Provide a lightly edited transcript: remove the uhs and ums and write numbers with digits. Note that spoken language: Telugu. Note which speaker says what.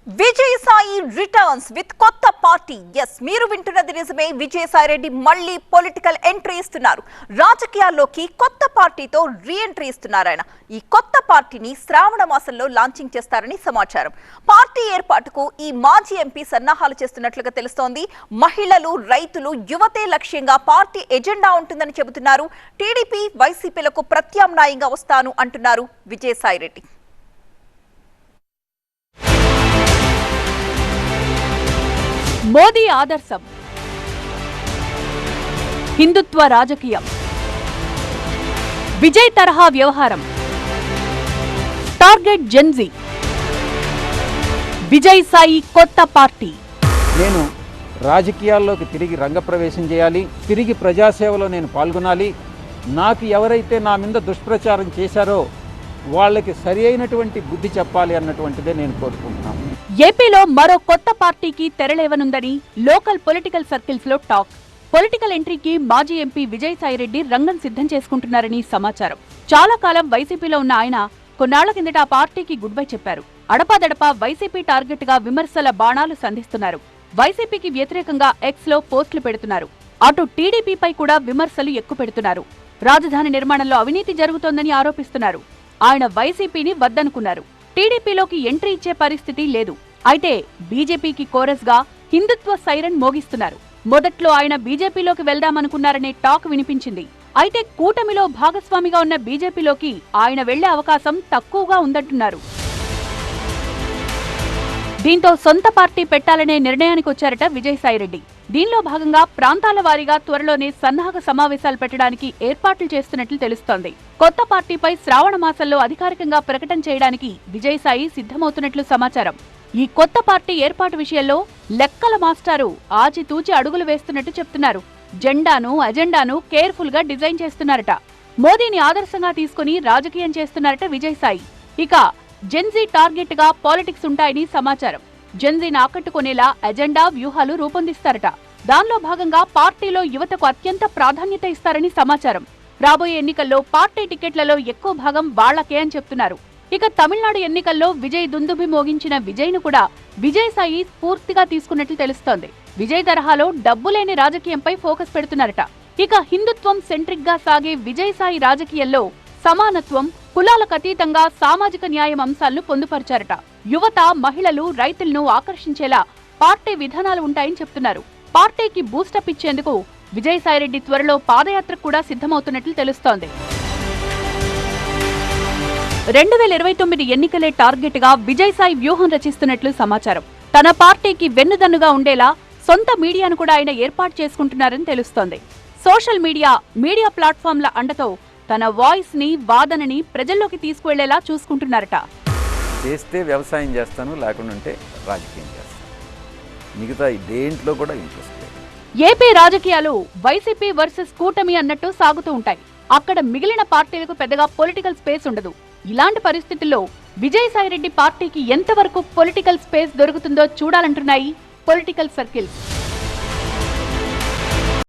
Speaker 1: విజయసాయి రిటర్న్స్ విత్ కొత్త పార్టీ. ఎస్, మీరు వింటున్నది నిజమే. విజయసాయి రెడ్డి మళ్ళీ పొలిటికల్ ఎంట్రీ ఇస్తున్నారు. రాజకీయాల్లోకి కొత్త పార్టీతో రీ ఎంట్రీ ఇస్తున్నారు ఆయన. ఈ కొత్త పార్టీని శ్రావణ మాసంలో లాంచింగ్ చేస్తారని సమాచారం. పార్టీ ఏర్పాటుకు ఈ మాజీ ఎంపీ సన్నాహాలు చేస్తున్నట్లుగా తెలుస్తోంది. మహిళలు, రైతులు, యువతే లక్ష్యంగా పార్టీ ఎజెండా ఉంటుందని చెబుతున్నారు. టీడీపీ, వైసీపీలకు ప్రత్యామ్నాయంగా వస్తాను అంటున్నారు విజయసాయి రెడ్డి.
Speaker 2: మోదీ ఆదర్శం, హిందుత్వ రాజకీయం, విజయ్ తరహా వ్యవహారం, టార్గెట్ జెన్జీ, విజయ్ సాయి కొత్త పార్టీ.
Speaker 3: నేను రాజకీయాల్లోకి తిరిగి రంగప్రవేశం చేయాలి, తిరిగి ప్రజాసేవలో నేను పాల్గొనాలి. నాకు ఎవరైతే నా మీద దుష్ప్రచారం చేశారో వాళ్ళకి సరి అయినటువంటి బుద్ధి చెప్పాలి అన్నటువంటిదే నేను కోరుకుంటున్నాను.
Speaker 2: ఏపీలో మరో కొత్త పార్టీకి తెరలేవనుందని లోకల్ పొలిటికల్ సర్కిల్స్ లో టాక్. పొలిటికల్ ఎంట్రీకి మాజీ ఎంపీ విజయసాయి రెడ్డి రంగం సిద్ధం చేసుకుంటున్నారని సమాచారం. చాలా కాలం వైసీపీలో ఉన్న ఆయన కొన్నాళ్ల కిందట ఆ పార్టీకి గుడ్ బై చెప్పారు. అడపాదడపా వైసీపీ టార్గెట్ గా విమర్శల బాణాలు సంధిస్తున్నారు. వైసీపీకి వ్యతిరేకంగా ఎక్స్ లో పోస్టులు పెడుతున్నారు. అటు టీడీపీపై కూడా విమర్శలు ఎక్కుపెడుతున్నారు. రాజధాని నిర్మాణంలో అవినీతి జరుగుతోందని ఆరోపిస్తున్నారు. ఆయన వైసీపీని వద్దనుకున్నారు. టీడీపీలోకి ఎంట్రీ ఇచ్చే పరిస్థితి లేదు. అయితే బీజేపీకి కోరస్ గా హిందుత్వ సైరన్ మోగిస్తున్నారు. మొదట్లో ఆయన బీజేపీలోకి వెళ్దామనుకున్నారనే టాక్ వినిపించింది. అయితే కూటమిలో భాగస్వామిగా ఉన్న బీజేపీలోకి ఆయన వెళ్లే అవకాశం తక్కువగా ఉందంటున్నారు. దీంతో సొంత పార్టీ పెట్టాలనే నిర్ణయానికి వచ్చారట విజయసాయిరెడ్డి. దీనిలో భాగంగా ప్రాంతాల వారీగా త్వరలోనే సన్నాహక సమావేశాలు పెట్టడానికి ఏర్పాట్లు చేస్తున్నట్లు తెలుస్తోంది. కొత్త పార్టీపై శ్రావణ మాసంలో అధికారికంగా ప్రకటన చేయడానికి విజయసాయి సిద్ధమవుతున్నట్లు సమాచారం. ఈ కొత్త పార్టీ ఏర్పాటు విషయంలో లెక్కల మాస్టారు ఆచితూచి అడుగులు వేస్తున్నట్టు చెప్తున్నారు. జెండాను, అజెండాను కేర్ఫుల్ గా డిజైన్ చేస్తున్నారట. మోదీని ఆదర్శంగా తీసుకుని రాజకీయం చేస్తున్నారట విజయసాయి. ఇక జెన్జీ టార్గెట్ గా పాలిటిక్స్ ఉంటాయని సమాచారం. జెన్జీని ఆకట్టుకునేలా అజెండా, వ్యూహాలు రూపొందిస్తారట. దానిలో భాగంగా పార్టీలో యువతకు అత్యంత ప్రాధాన్యత ఇస్తారని సమాచారం. రాబోయే ఎన్నికల్లో పార్టీ టికెట్లలో ఎక్కువ భాగం వాళ్లకే అని చెప్తున్నారు. ఇక తమిళనాడు ఎన్నికల్లో విజయ్ దుందుభి మోగించిన విజయ్ను కూడా విజయసాయి స్ఫూర్తిగా తీసుకున్నట్లు తెలుస్తోంది. విజయ్ తరహాలో డబ్బులేని రాజకీయంపై ఫోకస్ పెడుతున్నారట. ఇక హిందుత్వం సెంట్రిక్ గా సాగే విజయసాయి రాజకీయాల్లో సమానత్వం, కులాలకు అతీతంగా సామాజిక న్యాయం అంశాలను పొందుపరిచారట. యువత, మహిళలు, రైతులను ఆకర్షించేలా పార్టీ విధానాలు ఉంటాయని చెప్తున్నారు. పార్టీకి బూస్టప్ ఇచ్చేందుకు విజయసాయిరెడ్డి త్వరలో పాదయాత్ర కూడా సిద్ధమవుతున్నట్లు తెలుస్తోంది. 2029 ఎన్నికలే టార్గెట్ గా విజయసాయి వ్యూహం రచిస్తున్నట్లు సమాచారం. తన పార్టీకి వెన్నుదన్నుగా ఉండేలా సొంత మీడియాను కూడా ఆయన ఏర్పాటు చేసుకుంటున్నారని తెలుస్తోంది. సోషల్ మీడియా ప్లాట్ఫామ్ల అండతో తన వాయిస్ ని, వాదనని ప్రజల్లోకి తీసుకువెళ్లేలా చూసుకుంటున్నారట.
Speaker 3: చేస్తే వ్యవసాయం చేస్తాను, లేకుంటే రాజకీయం చేస్తాను. మిగతా దేంట్లో కూడా ఇంట్రెస్ట్ లేదు.
Speaker 2: ఏపీ రాజకీయాలు వైసీపీ వర్సెస్ కూటమి అన్నట్టు సాగుతూ ఉంటాయి. అక్కడ మిగిలిన పార్టీలకు పెద్దగా పొలిటికల్ స్పేస్ ఉండదు. ఇలాంటి పరిస్థితుల్లో విజయసాయిరెడ్డి పార్టీకి ఎంతవరకు పొలిటికల్ స్పేస్ దొరుకుతుందో చూడాలంటున్నాయి పొలిటికల్ సర్కిల్స్.